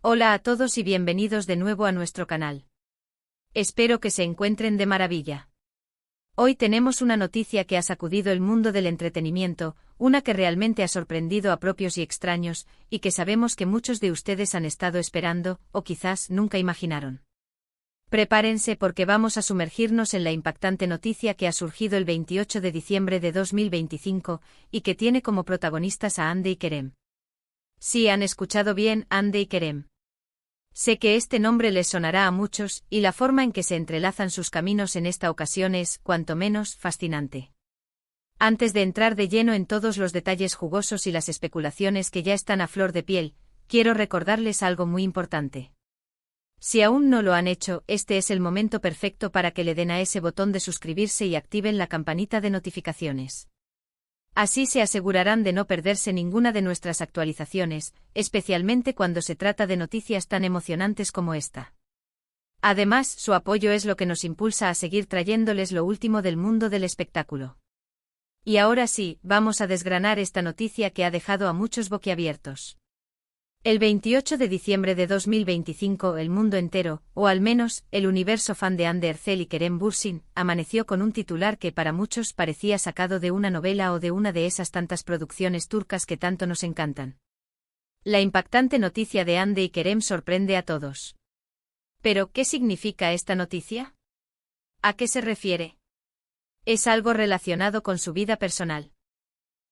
Hola a todos y bienvenidos de nuevo a nuestro canal. Espero que se encuentren de maravilla. Hoy tenemos una noticia que ha sacudido el mundo del entretenimiento, una que realmente ha sorprendido a propios y extraños, y que sabemos que muchos de ustedes han estado esperando, o quizás nunca imaginaron. Prepárense porque vamos a sumergirnos en la impactante noticia que ha surgido el 28 de diciembre de 2025, y que tiene como protagonistas a Hande y Kerem. Sí, han escuchado bien, Hande y Kerem. Sé que este nombre les sonará a muchos, y la forma en que se entrelazan sus caminos en esta ocasión es, cuanto menos, fascinante. Antes de entrar de lleno en todos los detalles jugosos y las especulaciones que ya están a flor de piel, quiero recordarles algo muy importante. Si aún no lo han hecho, este es el momento perfecto para que le den a ese botón de suscribirse y activen la campanita de notificaciones. Así se asegurarán de no perderse ninguna de nuestras actualizaciones, especialmente cuando se trata de noticias tan emocionantes como esta. Además, su apoyo es lo que nos impulsa a seguir trayéndoles lo último del mundo del espectáculo. Y ahora sí, vamos a desgranar esta noticia que ha dejado a muchos boquiabiertos. El 28 de diciembre de 2025 el mundo entero, o al menos, el universo fan de Hande Erçel y Kerem Bürsin, amaneció con un titular que para muchos parecía sacado de una novela o de una de esas tantas producciones turcas que tanto nos encantan. La impactante noticia de Hande y Kerem sorprende a todos. ¿Pero qué significa esta noticia? ¿A qué se refiere? ¿Es algo relacionado con su vida personal?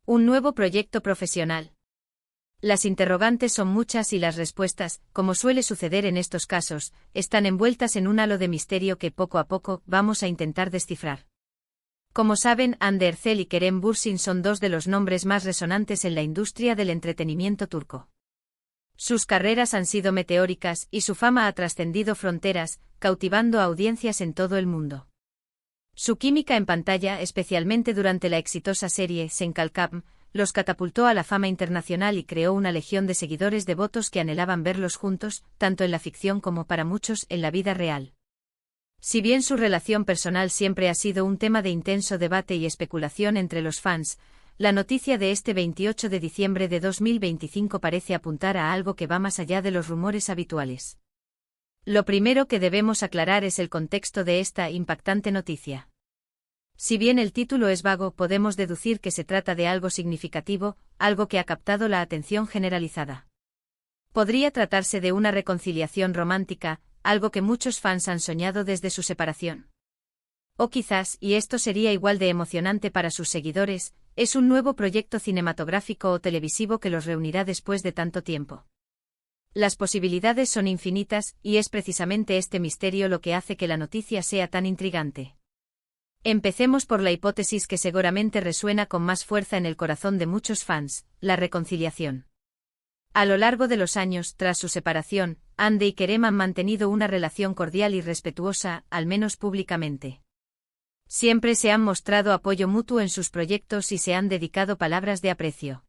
¿Un nuevo proyecto profesional? Las interrogantes son muchas y las respuestas, como suele suceder en estos casos, están envueltas en un halo de misterio que poco a poco vamos a intentar descifrar. Como saben, Hande Erçel y Kerem Bürsin son dos de los nombres más resonantes en la industria del entretenimiento turco. Sus carreras han sido meteóricas y su fama ha trascendido fronteras, cautivando a audiencias en todo el mundo. Su química en pantalla, especialmente durante la exitosa serie Sen Kalkam, los catapultó a la fama internacional y creó una legión de seguidores devotos que anhelaban verlos juntos, tanto en la ficción como para muchos en la vida real. Si bien su relación personal siempre ha sido un tema de intenso debate y especulación entre los fans, la noticia de este 28 de diciembre de 2025 parece apuntar a algo que va más allá de los rumores habituales. Lo primero que debemos aclarar es el contexto de esta impactante noticia. Si bien el título es vago, podemos deducir que se trata de algo significativo, algo que ha captado la atención generalizada. Podría tratarse de una reconciliación romántica, algo que muchos fans han soñado desde su separación. O quizás, y esto sería igual de emocionante para sus seguidores, es un nuevo proyecto cinematográfico o televisivo que los reunirá después de tanto tiempo. Las posibilidades son infinitas, y es precisamente este misterio lo que hace que la noticia sea tan intrigante. Empecemos por la hipótesis que seguramente resuena con más fuerza en el corazón de muchos fans, la reconciliación. A lo largo de los años, tras su separación, Hande y Kerem han mantenido una relación cordial y respetuosa, al menos públicamente. Siempre se han mostrado apoyo mutuo en sus proyectos y se han dedicado palabras de aprecio.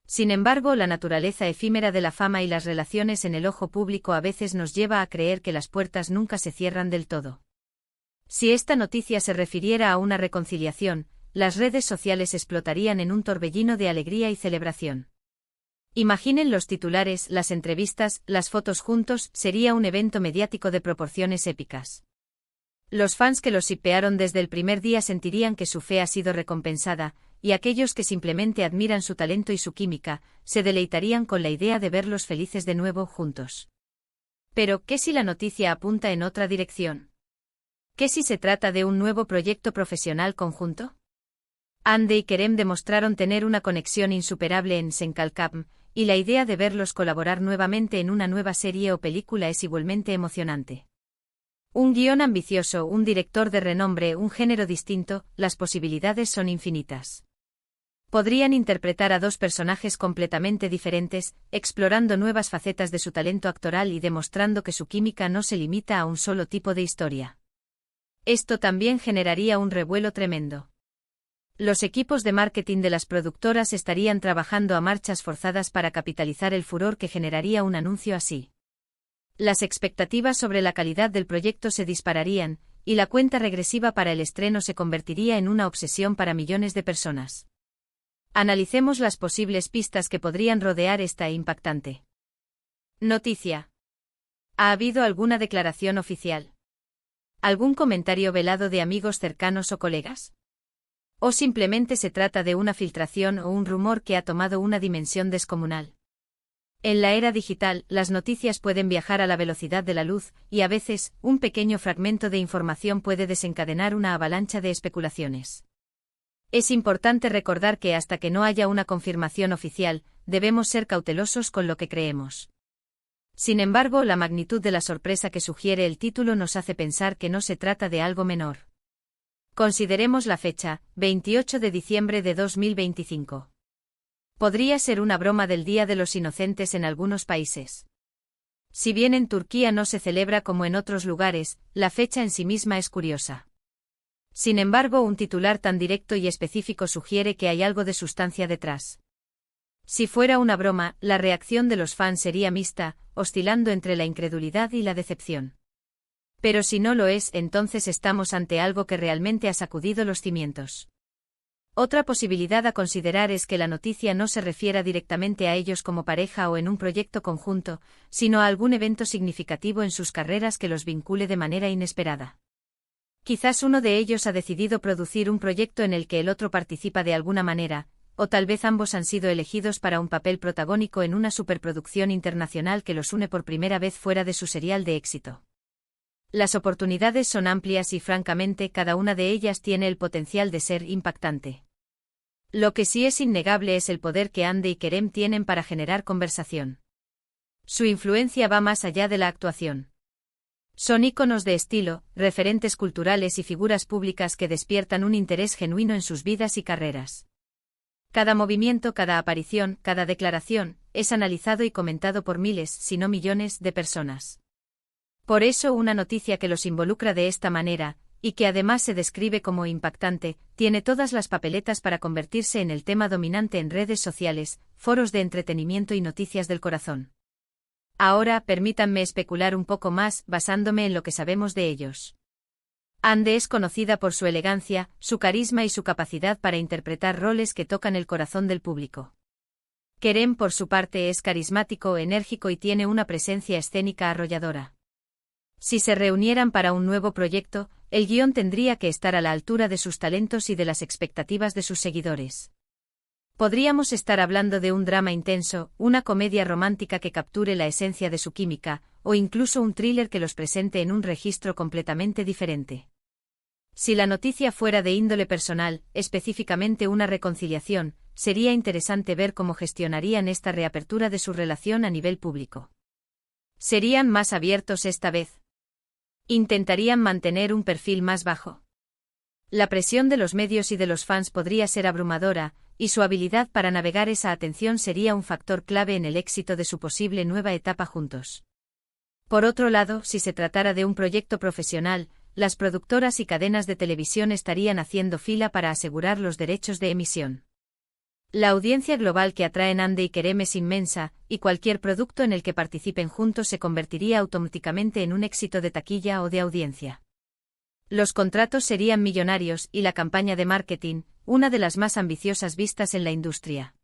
Sin embargo, la naturaleza efímera de la fama y las relaciones en el ojo público a veces nos lleva a creer que las puertas nunca se cierran del todo. Si esta noticia se refiriera a una reconciliación, las redes sociales explotarían en un torbellino de alegría y celebración. Imaginen los titulares, las entrevistas, las fotos juntos, sería un evento mediático de proporciones épicas. Los fans que los shippearon desde el primer día sentirían que su fe ha sido recompensada, y aquellos que simplemente admiran su talento y su química, se deleitarían con la idea de verlos felices de nuevo juntos. Pero, ¿qué si la noticia apunta en otra dirección? ¿Qué si se trata de un nuevo proyecto profesional conjunto? Hande y Kerem demostraron tener una conexión insuperable en Sen Kalkam, y la idea de verlos colaborar nuevamente en una nueva serie o película es igualmente emocionante. Un guión ambicioso, un director de renombre, un género distinto, las posibilidades son infinitas. Podrían interpretar a dos personajes completamente diferentes, explorando nuevas facetas de su talento actoral y demostrando que su química no se limita a un solo tipo de historia. Esto también generaría un revuelo tremendo. Los equipos de marketing de las productoras estarían trabajando a marchas forzadas para capitalizar el furor que generaría un anuncio así. Las expectativas sobre la calidad del proyecto se dispararían, y la cuenta regresiva para el estreno se convertiría en una obsesión para millones de personas. Analicemos las posibles pistas que podrían rodear esta impactante Noticia. ¿Ha habido alguna declaración oficial? ¿Algún comentario velado de amigos cercanos o colegas? ¿O simplemente se trata de una filtración o un rumor que ha tomado una dimensión descomunal? En la era digital, las noticias pueden viajar a la velocidad de la luz, y a veces, un pequeño fragmento de información puede desencadenar una avalancha de especulaciones. Es importante recordar que hasta que no haya una confirmación oficial, debemos ser cautelosos con lo que creemos. Sin embargo, la magnitud de la sorpresa que sugiere el título nos hace pensar que no se trata de algo menor. Consideremos la fecha, 28 de diciembre de 2025. Podría ser una broma del Día de los Inocentes en algunos países. Si bien en Turquía no se celebra como en otros lugares, la fecha en sí misma es curiosa. Sin embargo, un titular tan directo y específico sugiere que hay algo de sustancia detrás. Si fuera una broma, la reacción de los fans sería mixta, oscilando entre la incredulidad y la decepción. Pero si no lo es, entonces estamos ante algo que realmente ha sacudido los cimientos. Otra posibilidad a considerar es que la noticia no se refiera directamente a ellos como pareja o en un proyecto conjunto, sino a algún evento significativo en sus carreras que los vincule de manera inesperada. Quizás uno de ellos ha decidido producir un proyecto en el que el otro participa de alguna manera, o tal vez ambos han sido elegidos para un papel protagónico en una superproducción internacional que los une por primera vez fuera de su serial de éxito. Las oportunidades son amplias y francamente cada una de ellas tiene el potencial de ser impactante. Lo que sí es innegable es el poder que Hande y Kerem tienen para generar conversación. Su influencia va más allá de la actuación. Son íconos de estilo, referentes culturales y figuras públicas que despiertan un interés genuino en sus vidas y carreras. Cada movimiento, cada aparición, cada declaración, es analizado y comentado por miles, si no millones, de personas. Por eso una noticia que los involucra de esta manera, y que además se describe como impactante, tiene todas las papeletas para convertirse en el tema dominante en redes sociales, foros de entretenimiento y noticias del corazón. Ahora, permítanme especular un poco más, basándome en lo que sabemos de ellos. Hande es conocida por su elegancia, su carisma y su capacidad para interpretar roles que tocan el corazón del público. Kerem, por su parte, es carismático, enérgico y tiene una presencia escénica arrolladora. Si se reunieran para un nuevo proyecto, el guión tendría que estar a la altura de sus talentos y de las expectativas de sus seguidores. Podríamos estar hablando de un drama intenso, una comedia romántica que capture la esencia de su química, o incluso un thriller que los presente en un registro completamente diferente. Si la noticia fuera de índole personal, específicamente una reconciliación, sería interesante ver cómo gestionarían esta reapertura de su relación a nivel público. ¿Serían más abiertos esta vez? ¿Intentarían mantener un perfil más bajo? La presión de los medios y de los fans podría ser abrumadora, y su habilidad para navegar esa atención sería un factor clave en el éxito de su posible nueva etapa juntos. Por otro lado, si se tratara de un proyecto profesional, las productoras y cadenas de televisión estarían haciendo fila para asegurar los derechos de emisión. La audiencia global que atraen Hande y Kerem es inmensa, y cualquier producto en el que participen juntos se convertiría automáticamente en un éxito de taquilla o de audiencia. Los contratos serían millonarios y la campaña de marketing, una de las más ambiciosas vistas en la industria.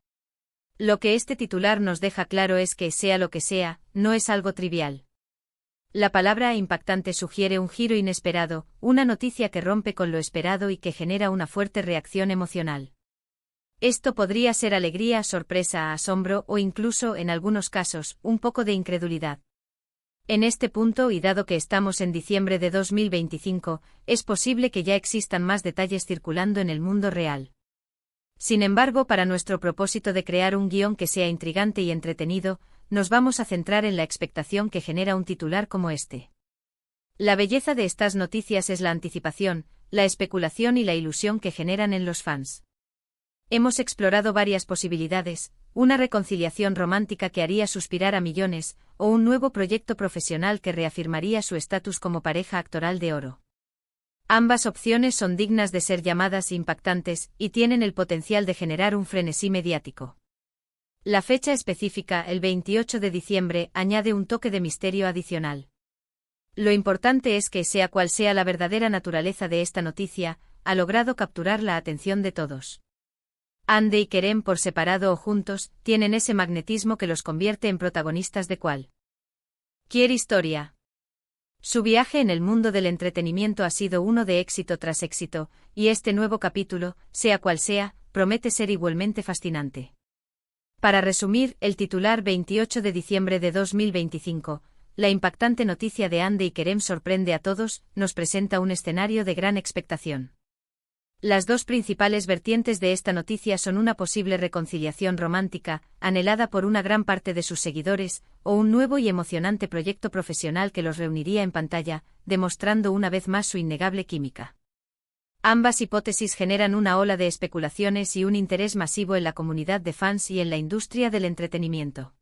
Lo que este titular nos deja claro es que, sea lo que sea, no es algo trivial. La palabra impactante sugiere un giro inesperado, una noticia que rompe con lo esperado y que genera una fuerte reacción emocional. Esto podría ser alegría, sorpresa, asombro o incluso, en algunos casos, un poco de incredulidad. En este punto, y dado que estamos en diciembre de 2025, es posible que ya existan más detalles circulando en el mundo real. Sin embargo, para nuestro propósito de crear un guión que sea intrigante y entretenido, nos vamos a centrar en la expectación que genera un titular como este. La belleza de estas noticias es la anticipación, la especulación y la ilusión que generan en los fans. Hemos explorado varias posibilidades, una reconciliación romántica que haría suspirar a millones, o un nuevo proyecto profesional que reafirmaría su estatus como pareja actoral de oro. Ambas opciones son dignas de ser llamadas impactantes y tienen el potencial de generar un frenesí mediático. La fecha específica, el 28 de diciembre, añade un toque de misterio adicional. Lo importante es que, sea cual sea la verdadera naturaleza de esta noticia, ha logrado capturar la atención de todos. Hande y Kerem, por separado o juntos, tienen ese magnetismo que los convierte en protagonistas de cual Quiere historia. Su viaje en el mundo del entretenimiento ha sido uno de éxito tras éxito, y este nuevo capítulo, sea cual sea, promete ser igualmente fascinante. Para resumir, el titular 28 de diciembre de 2025, la impactante noticia de Hande y Kerem sorprende a todos, nos presenta un escenario de gran expectación. Las dos principales vertientes de esta noticia son una posible reconciliación romántica, anhelada por una gran parte de sus seguidores, o un nuevo y emocionante proyecto profesional que los reuniría en pantalla, demostrando una vez más su innegable química. Ambas hipótesis generan una ola de especulaciones y un interés masivo en la comunidad de fans y en la industria del entretenimiento.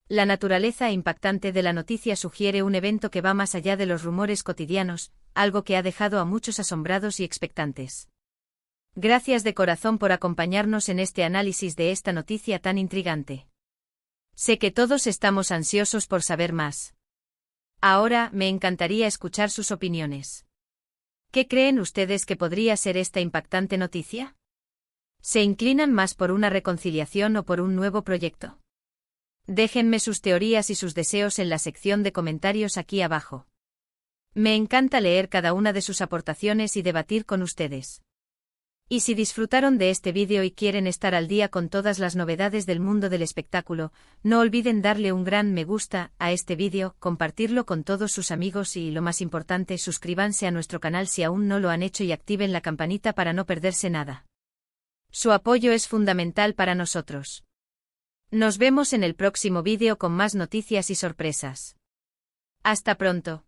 La naturaleza impactante de la noticia sugiere un evento que va más allá de los rumores cotidianos, algo que ha dejado a muchos asombrados y expectantes. Gracias de corazón por acompañarnos en este análisis de esta noticia tan intrigante. Sé que todos estamos ansiosos por saber más. Ahora, me encantaría escuchar sus opiniones. ¿Qué creen ustedes que podría ser esta impactante noticia? ¿Se inclinan más por una reconciliación o por un nuevo proyecto? Déjenme sus teorías y sus deseos en la sección de comentarios aquí abajo. Me encanta leer cada una de sus aportaciones y debatir con ustedes. Y si disfrutaron de este vídeo y quieren estar al día con todas las novedades del mundo del espectáculo, no olviden darle un gran me gusta a este vídeo, compartirlo con todos sus amigos y, lo más importante, suscríbanse a nuestro canal si aún no lo han hecho y activen la campanita para no perderse nada. Su apoyo es fundamental para nosotros. Nos vemos en el próximo vídeo con más noticias y sorpresas. Hasta pronto.